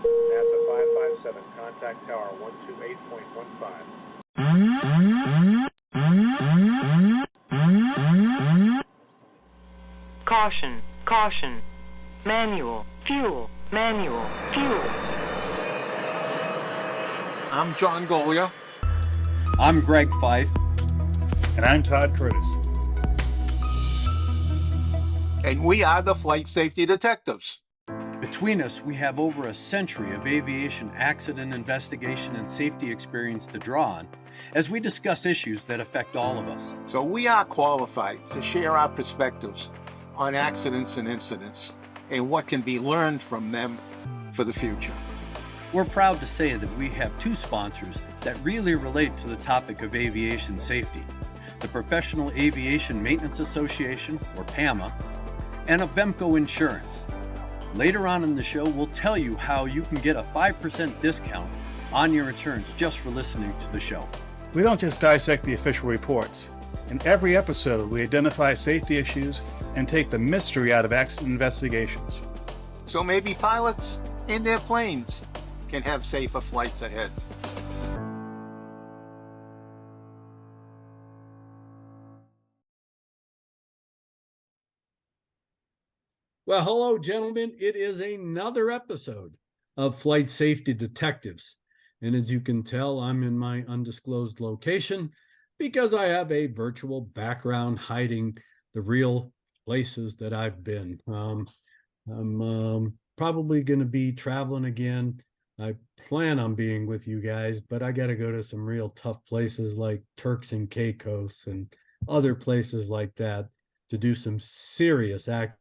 NASA 557, contact tower 128.15. Caution, caution. Manual, fuel, manual, fuel. I'm John Golia. I'm Greg Fife. And I'm Todd Curtis. And we are the Flight Safety Detectives. Between us, we have over a century of aviation accident investigation and safety experience to draw on as we discuss issues that affect all of us. So we are qualified to share our perspectives on accidents and incidents and what can be learned from them for the future. We're proud to say that we have two sponsors that really relate to the topic of aviation safety: the Professional Aviation Maintenance Association, or PAMA, and Avemco Insurance. Later on in the show, we'll tell you how you can get a 5% discount on your insurance just for listening to the show. We don't just dissect the official reports. In every episode, we identify safety issues and take the mystery out of accident investigations. So maybe pilots and their planes can have safer flights ahead. Well, hello, gentlemen. It is another episode of Flight Safety Detectives. And as you can tell, I'm in my undisclosed location because I have a virtual background hiding the real places that I've been. I'm probably going to be traveling again. I plan on being with you guys, but I got to go to some real tough places like Turks and Caicos and other places like that to do some serious accident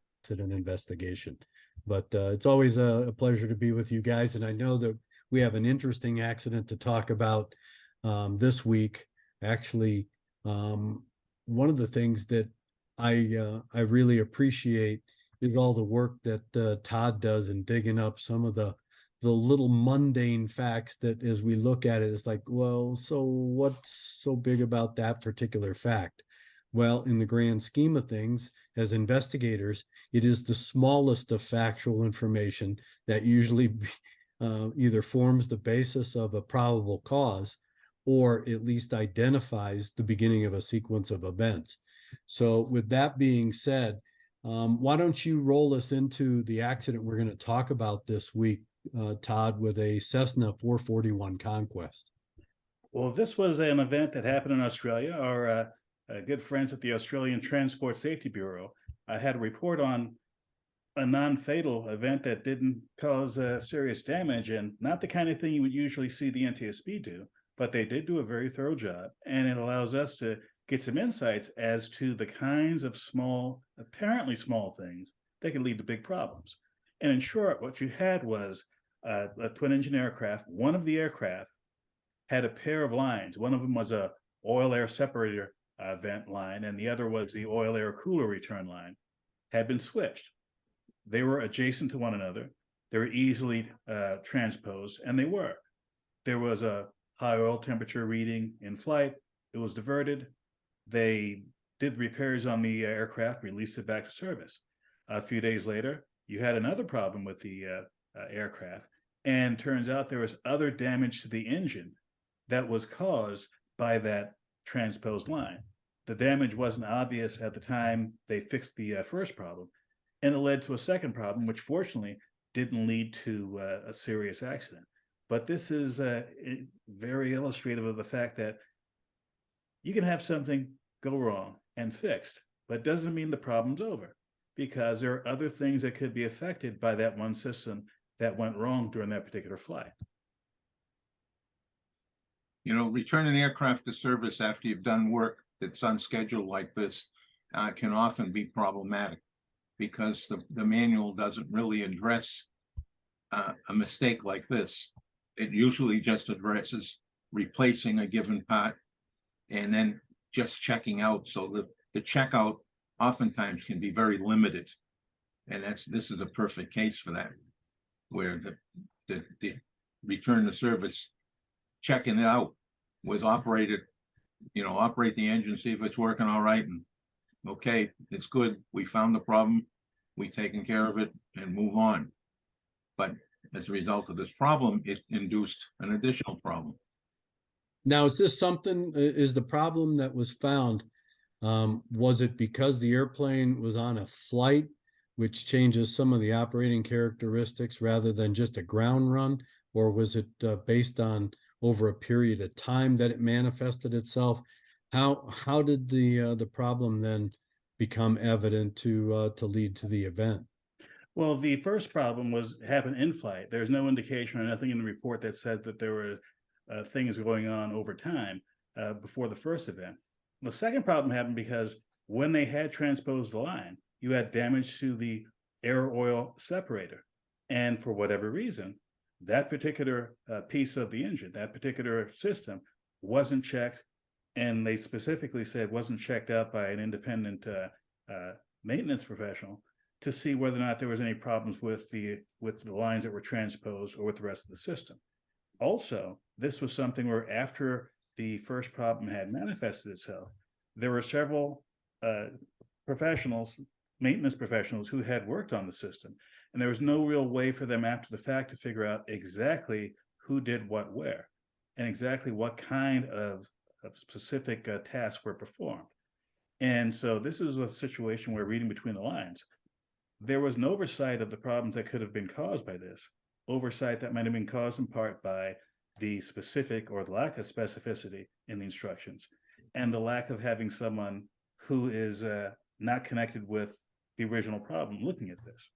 investigation. But it's always a pleasure to be with you guys. And I know that we have an interesting accident to talk about this week. Actually, one of the things that I really appreciate is all the work that Todd does in digging up some of the little mundane facts that as we look at it, it's like, well, so what's so big about that particular fact? Well, in the grand scheme of things, as investigators, it is the smallest of factual information that usually either forms the basis of a probable cause or at least identifies the beginning of a sequence of events. So with that being said, why don't you roll us into the accident we're going to talk about this week, Todd, with a Cessna 441 Conquest. Well, this was an event that happened in Australia. Our good friends at the Australian Transport Safety Bureau had a report on a non-fatal event that didn't cause serious damage, and not the kind of thing you would usually see the NTSB do, but they did do a very thorough job, and it allows us to get some insights as to the kinds of small, apparently small things that can lead to big problems. And in short, what you had was a twin-engine aircraft. One of the aircraft had a pair of lines. One of them was a oil-air separator vent line, and the other was the oil-air cooler return line, had been switched. They were adjacent to one another. They were easily transposed, and they were. There was a high oil temperature reading in flight. It was diverted. They did repairs on the aircraft, released it back to service. A few days later, you had another problem with the aircraft, and turns out there was other damage to the engine that was caused by that transposed line. The damage wasn't obvious at the time they fixed the first problem, and it led to a second problem, which fortunately didn't lead to a serious accident. But this is very illustrative of the fact that you can have something go wrong and fixed, but doesn't mean the problem's over, because there are other things that could be affected by that one system that went wrong during that particular flight. You know, returning the aircraft to service after you've done work that's unscheduled like this can often be problematic because the manual doesn't really address a mistake like this. It usually just addresses replacing a given part and then just checking out. So the checkout oftentimes can be very limited. And this is a perfect case for that, where the return to service, checking it out, was operated, operate the engine, see if it's working all right, and okay, it's good. We found the problem, we taken care of it, and move on. But as a result of this problem, it induced an additional problem. Now, is this something, is the problem that was found, was it because the airplane was on a flight, which changes some of the operating characteristics rather than just a ground run? Or was it based on over a period of time that it manifested itself? How did the problem then become evident to lead to the event? Well, the first problem happened in flight. There's no indication or nothing in the report that said that there were things going on over time before the first event. The second problem happened because when they had transposed the line, you had damage to the air oil separator. And for whatever reason, that particular piece of the engine, that particular system wasn't checked. And they specifically said wasn't checked out by an independent maintenance professional to see whether or not there was any problems with the lines that were transposed or with the rest of the system. Also, this was something where after the first problem had manifested itself, there were several maintenance professionals who had worked on the system, and there was no real way for them after the fact to figure out exactly who did what where and exactly what kind of specific tasks were performed. And so this is a situation where, reading between the lines, there was an oversight of the problems that could have been caused by this. Oversight that might have been caused in part by the specific or the lack of specificity in the instructions, and the lack of having someone who is not connected with the original problem looking at this.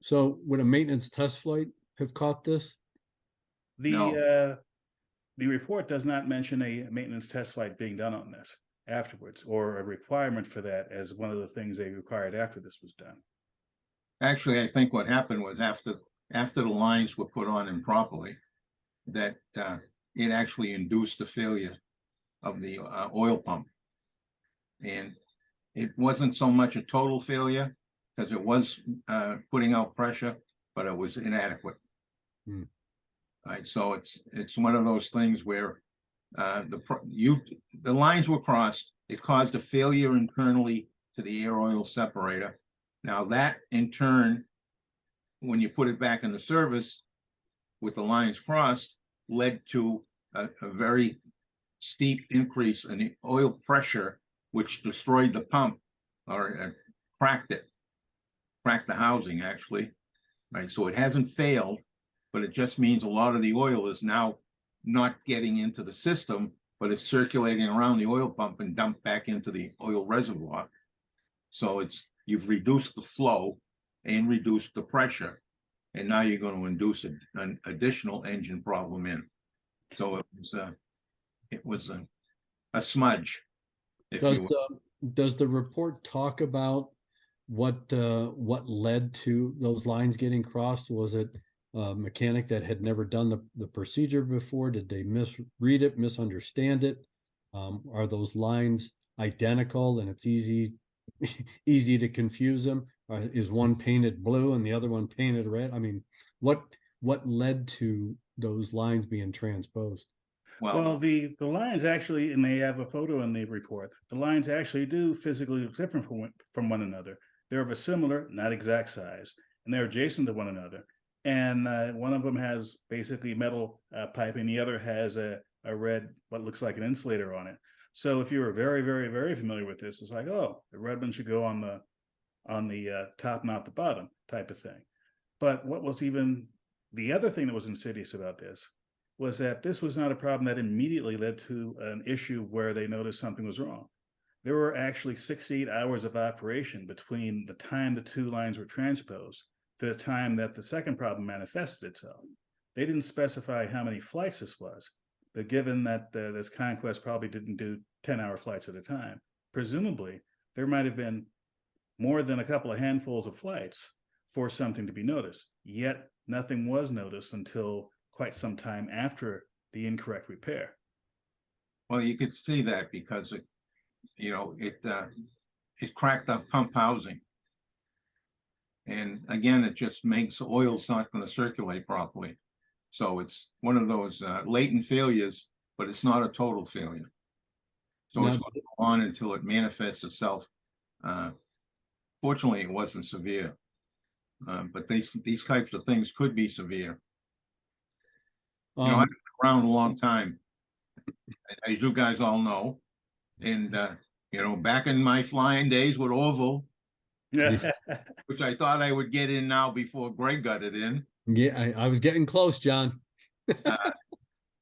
So would a maintenance test flight have caught this? The report does not mention a maintenance test flight being done on this afterwards, or a requirement for that as one of the things they required after this was done. Actually, I think what happened was after the lines were put on improperly, that it actually induced the failure of the oil pump. And it wasn't so much a total failure because it was putting out pressure, but it was inadequate. Right, so it's one of those things where the lines were crossed. It caused a failure internally to the air oil separator. Now that in turn, when you put it back into service with the lines crossed, led to a very steep increase in the oil pressure, which destroyed the pump or cracked the housing actually. Right, so it hasn't failed, but it just means a lot of the oil is now not getting into the system, but it's circulating around the oil pump and dumped back into the oil reservoir. So you've reduced the flow and reduced the pressure, and now you're going to induce an additional engine problem in. So it was a smudge, if you will. Does the report talk about what led to those lines getting crossed? Was it a mechanic that had never done the procedure before? Did they misread it, misunderstand it? Are those lines identical and it's easy to confuse them? Is one painted blue and the other one painted red? I mean, what led to those lines being transposed? Well, the lines actually, and they have a photo in the report, the lines actually do physically look different from one another. They're of a similar, not exact size, and they're adjacent to one another. And one of them has basically metal piping, the other has a red, what looks like an insulator on it. So if you were very, very, very familiar with this, it's like, oh, the red one should go on the top, not the bottom type of thing. But what was even the other thing that was insidious about this was that this was not a problem that immediately led to an issue where they noticed something was wrong. There were actually 6 to 8 hours of operation between the time the two lines were transposed to the time that the second problem manifested itself. They didn't specify how many flights this was, but given that this Conquest probably didn't do 10-hour flights at a time, presumably there might have been more than a couple of handfuls of flights for something to be noticed. Yet nothing was noticed until quite some time after the incorrect repair. Well, you could see that because it cracked the pump housing. And again, it just makes the oil's not going to circulate properly. So it's one of those latent failures, but it's not a total failure. So it's going to go on until it manifests itself. Fortunately, it wasn't severe. But these types of things could be severe. You know, Um, I've been around a long time, as you guys all know. And, you know, back in my flying days with Orville, which I thought I would get in now before Greg got it in. yeah, I was getting close, John.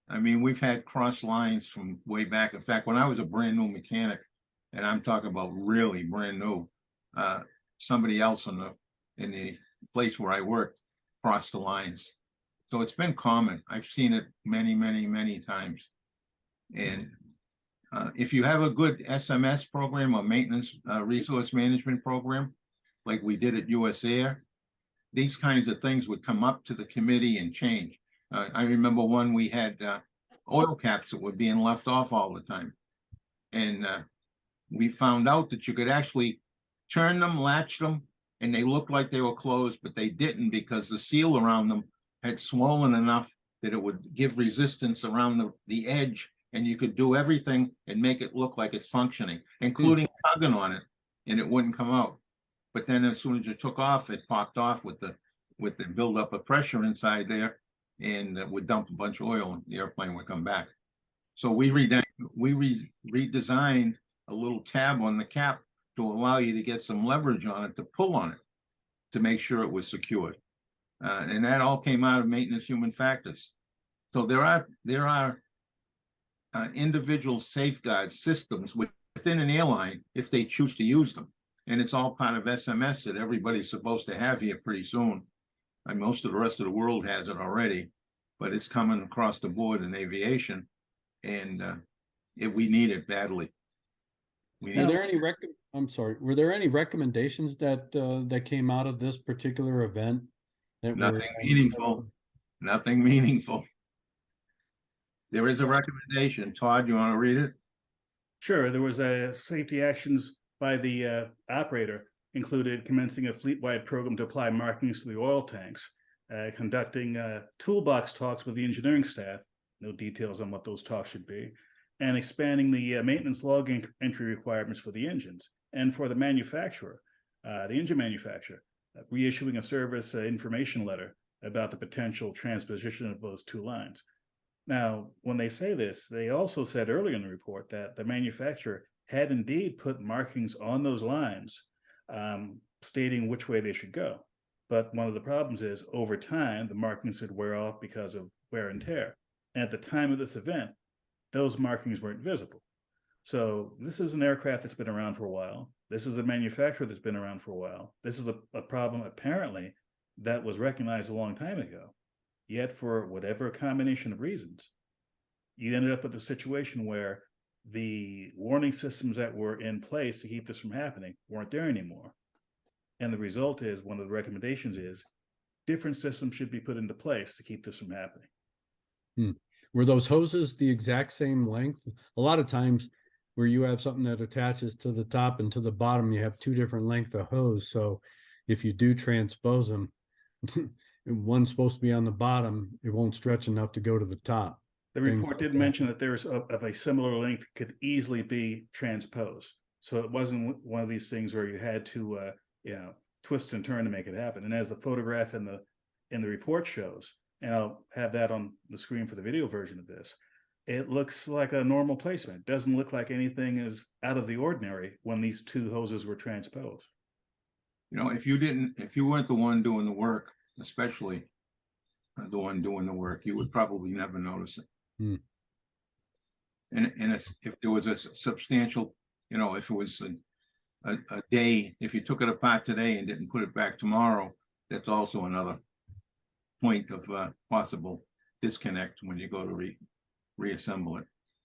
I mean, we've had cross lines from way back. In fact, when I was a brand new mechanic, and I'm talking about really brand new, somebody else in the place where I worked crossed the lines. So it's been common. I've seen it many, many, many times. And if you have a good SMS program or maintenance resource management program, like we did at US Air, these kinds of things would come up to the committee and change. I remember when we had oil caps that were being left off all the time. And we found out that you could actually turn them, latch them, and they looked like they were closed, but they didn't, because the seal around them had swollen enough that it would give resistance around the edge, and you could do everything and make it look like it's functioning, including tugging on it, and it wouldn't come out. But then as soon as you took off, it popped off with the buildup of pressure inside there, and it would dump a bunch of oil and the airplane would come back. So we redesigned a little tab on the cap to allow you to get some leverage on it to pull on it to make sure it was secured. And that all came out of maintenance human factors. So there are individual safeguard systems within an airline if they choose to use them. And it's all part of SMS that everybody's supposed to have here pretty soon. And most of the rest of the world has it already, but it's coming across the board in aviation, and we need it badly. Were there any were there any recommendations that that came out of this particular event that Nothing were meaningful. Nothing meaningful. There is a recommendation. Todd, you want to read it? Sure, there was a safety actions by the operator included commencing a fleet-wide program to apply markings to the oil tanks, conducting toolbox talks with the engineering staff, no details on what those talks should be, and expanding the maintenance log entry requirements for the engines and for the manufacturer, the engine manufacturer, reissuing a service information letter about the potential transposition of those two lines. Now, when they say this, they also said earlier in the report that the manufacturer had indeed put markings on those lines, stating which way they should go. But one of the problems is, over time, the markings would wear off because of wear and tear. And at the time of this event, those markings weren't visible. So this is an aircraft that's been around for a while. This is a manufacturer that's been around for a while. This is a problem, apparently, that was recognized a long time ago. Yet, for whatever combination of reasons, you ended up with a situation where the warning systems that were in place to keep this from happening weren't there anymore. And the result is, one of the recommendations is, different systems should be put into place to keep this from happening. Were those hoses the exact same length? A lot of times where you have something that attaches to the top and to the bottom, you have two different lengths of hose. So if you do transpose them, one's supposed to be on the bottom, it won't stretch enough to go to the top. The report did mention that there's of a similar length could easily be transposed. So it wasn't one of these things where you had to, twist and turn to make it happen. And as the photograph in the report shows, and I'll have that on the screen for the video version of this, it looks like a normal placement. It doesn't look like anything is out of the ordinary when these two hoses were transposed. You know, if you weren't the one doing the work, especially the one doing the work, you would probably never notice it. And if there was a substantial, if it was a day, if you took it apart today and didn't put it back tomorrow, that's also another point of possible disconnect when you go to reassemble it.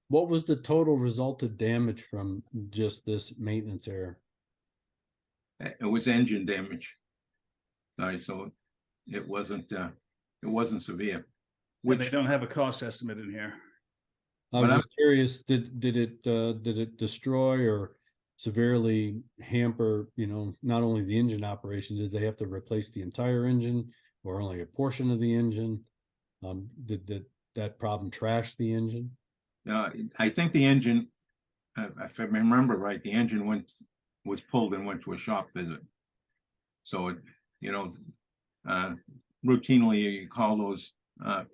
What was the total resulted damage from just this maintenance error? It was engine damage. Sorry, so it wasn't severe. Which they don't have a cost estimate in here. I was just curious, did it destroy or severely hamper, not only the engine operation? Did they have to replace the entire engine or only a portion of the engine? Did that problem trash the engine? I think the engine, if I remember right, the engine was pulled and went to a shop visit. So routinely, you call those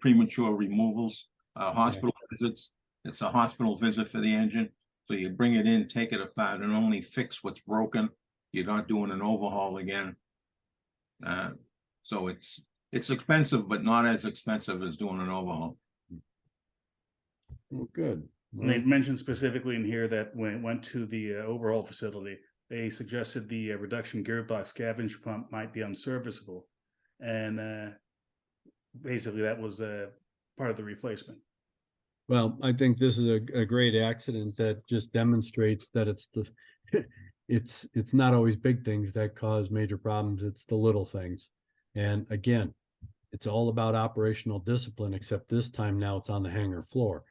premature removals, hospital visits. It's a hospital visit for the engine. So you bring it in, take it apart, and only fix what's broken. You're not doing an overhaul again. So it's expensive, but not as expensive as doing an overhaul. Well, good. And they've mentioned specifically in here that when it went to the overhaul facility, they suggested the reduction gearbox scavenge pump might be unserviceable. And basically that was part of the replacement. Well, I think this is a great accident that just demonstrates that it's the it's not always big things that cause major problems. It's the little things. And again, it's all about operational discipline, except this time now it's on the hangar floor,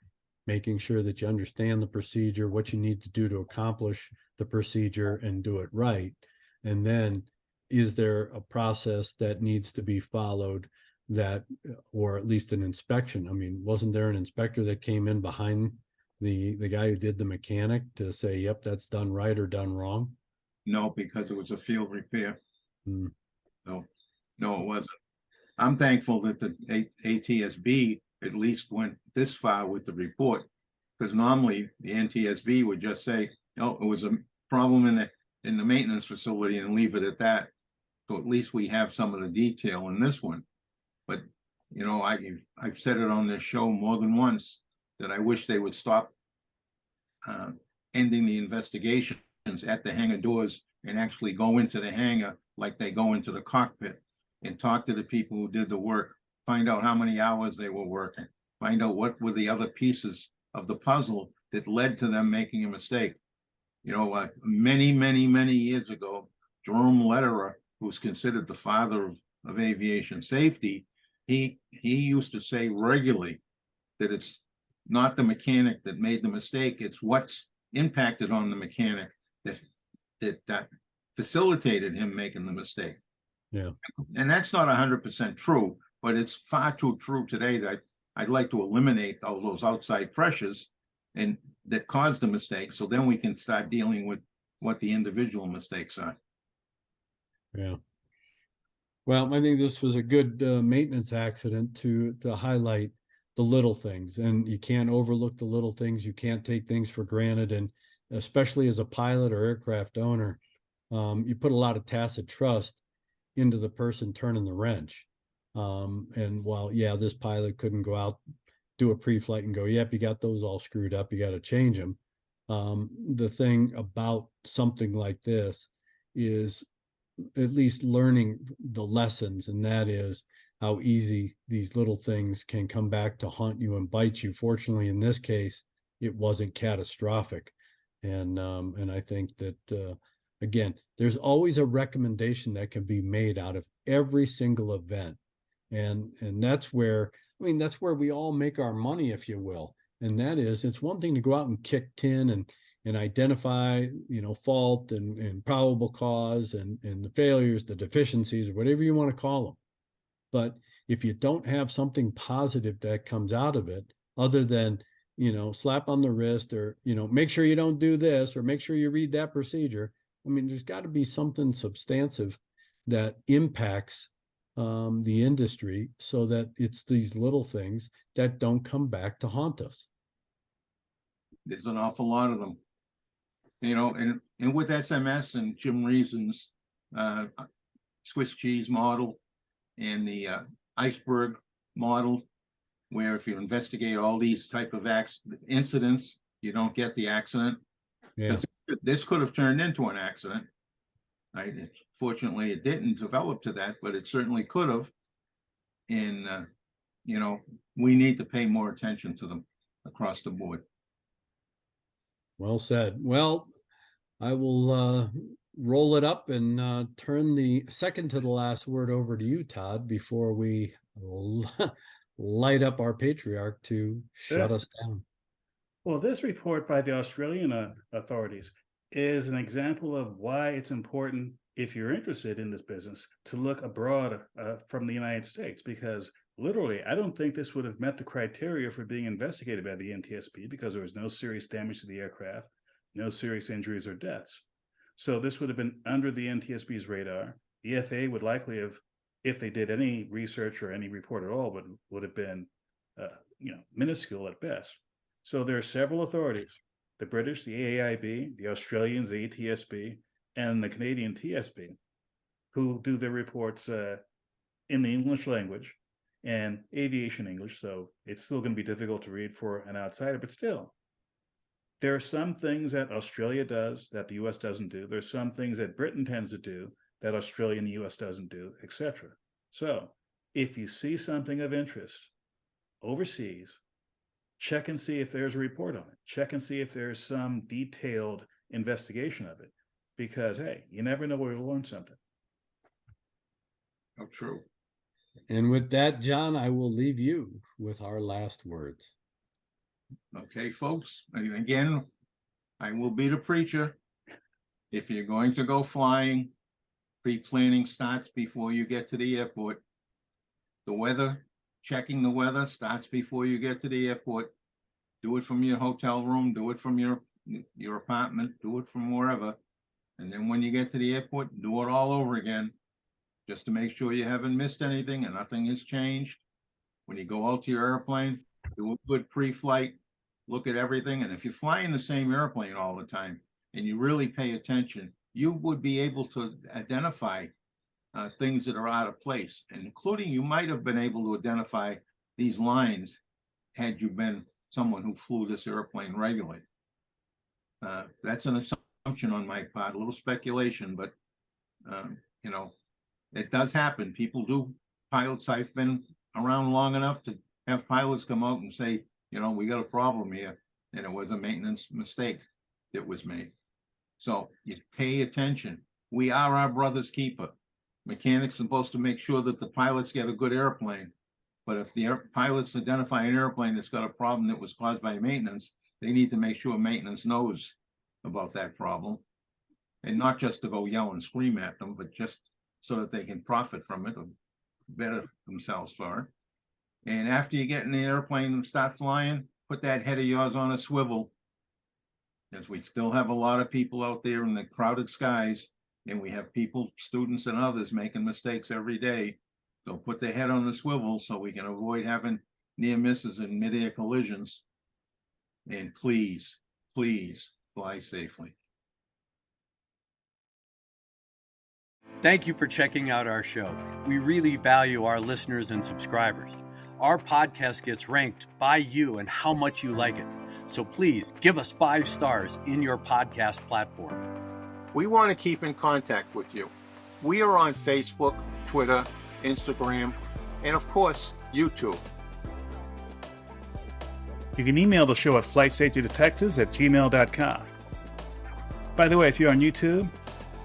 making sure that you understand the procedure, what you need to do to accomplish the procedure and do it right. And then is there a process that needs to be followed, that, or at least an inspection? I mean, wasn't there an inspector that came in behind the guy who did the mechanic to say, yep, that's done right or done wrong? No, because it was a field repair. Hmm. No, it wasn't. I'm thankful that the ATSB at least went this far with the report, because normally the NTSB would just say, oh, it was a problem in the maintenance facility and leave it at that. So at least we have some of the detail in this one. But, you know, I've said it on this show more than once that I wish they would stop ending the investigations at the hangar doors and actually go into the hangar like they go into the cockpit and talk to the people who did the work, find out how many hours they were working, find out what were the other pieces of the puzzle that led to them making a mistake. You know, many years ago, Jerome Lederer, who's considered the father of aviation safety, he used to say regularly that it's not the mechanic that made the mistake, it's what's impacted on the mechanic that facilitated him making the mistake. Yeah. And that's not 100% true, but it's far too true today that I'd like to eliminate all those outside pressures and that caused the mistake. So then we can start dealing with what the individual mistakes are. Yeah. Well, I think this was a good maintenance accident to highlight the little things, and you can't overlook the little things. You can't take things for granted. And especially as a pilot or aircraft owner, you put a lot of tacit trust into the person turning the wrench. And while, yeah, this pilot couldn't go out, do a pre-flight and go, yep, you got those all screwed up, you got to change them. The thing about something like this is at least learning the lessons, and that is how easy these little things can come back to haunt you and bite you. Fortunately, in this case, it wasn't catastrophic. And I think that, again, there's always a recommendation that can be made out of every single event. And that's where, I mean, that's where we all make our money, if you will. And that is, it's one thing to go out and kick tin and identify, you know, fault and probable cause and the failures, the deficiencies, or whatever you want to call them. But if you don't have something positive that comes out of it, other than, you know, slap on the wrist or, you know, make sure you don't do this or make sure you read that procedure. I mean, there's got to be something substantive that impacts the industry so that it's these little things that don't come back to haunt us. There's an awful lot of them. You know, and with SMS and Jim Reason's Swiss cheese model and the iceberg model, where if you investigate all these type of incidents, you don't get the accident. Yeah. This could have turned into an accident. Right? Fortunately, it didn't develop to that, but it certainly could have. And, you know, we need to pay more attention to them across the board. Well said. Well, I will roll it up and turn the second to the last word over to you, Todd, before we light up our patriarch to shut us down. Well, this report by the Australian authorities is an example of why it's important, if you're interested in this business, to look abroad from the United States, because literally, I don't think this would have met the criteria for being investigated by the NTSB because there was no serious damage to the aircraft, no serious injuries or deaths. So this would have been under the NTSB's radar. The FAA would likely have if they did any research or any report at all, would have been, minuscule at best. So there are several authorities: the British, the AAIB, the Australians, the ATSB, and the Canadian TSB, who do their reports in the English language and aviation English. So it's still going to be difficult to read for an outsider, but still, there are some things that Australia does that the US doesn't do. There's some things that Britain tends to do that Australia and the US doesn't do, etc. So if you see something of interest overseas, check and see if there's a report on it. Check and see if there's some detailed investigation of it. Because, hey, you never know where you'll learn something. Oh, true. And with that, John, I will leave you with our last words. Okay, folks, and again, I will be the preacher. If you're going to go flying, pre-planning starts before you get to the airport. The weather, checking the weather starts before you get to the airport. Do it from your hotel room, do it from your apartment, do it from wherever. And then when you get to the airport, do it all over again, just to make sure you haven't missed anything and nothing has changed. When you go out to your airplane, do a good pre-flight, look at everything. And if you're flying the same airplane all the time and you really pay attention, you would be able to identify things that are out of place, including you might have been able to identify these lines had you been someone who flew this airplane regularly. That's an assumption on my part, a little speculation, but it does happen. Pilots, I've been around long enough to have pilots come out and say, we got a problem here, and it was a maintenance mistake that was made. So you pay attention. We are our brother's keeper. Mechanics are supposed to make sure that the pilots get a good airplane. But if the pilots identify an airplane that's got a problem that was caused by maintenance, they need to make sure maintenance knows about that problem. And not just to go yell and scream at them, but just so that they can profit from it or better themselves for it. And after you get in the airplane and start flying, put that head of yours on a swivel, as we still have a lot of people out there in the crowded skies, and we have people, students and others, making mistakes every day. So put the head on the swivel so we can avoid having near misses and mid-air collisions. And please, please fly safely. Thank you for checking out our show. We really value our listeners and subscribers. Our podcast gets ranked by you and how much you like it. So please give us 5 stars in your podcast platform. We want to keep in contact with you. We are on Facebook, Twitter, Instagram, and of course, YouTube. You can email the show at flightsafetydetectives@gmail.com. By the way, if you're on YouTube,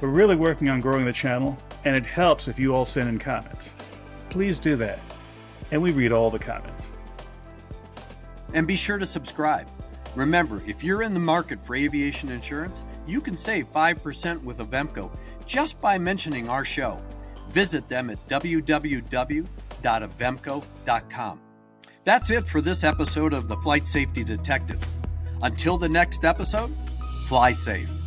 we're really working on growing the channel, and it helps if you all send in comments. Please do that, and we read all the comments. And be sure to subscribe. Remember, if you're in the market for aviation insurance, you can save 5% with Avemco just by mentioning our show. Visit them at www.avemco.com. That's it for this episode of the Flight Safety Detective. Until the next episode, fly safe.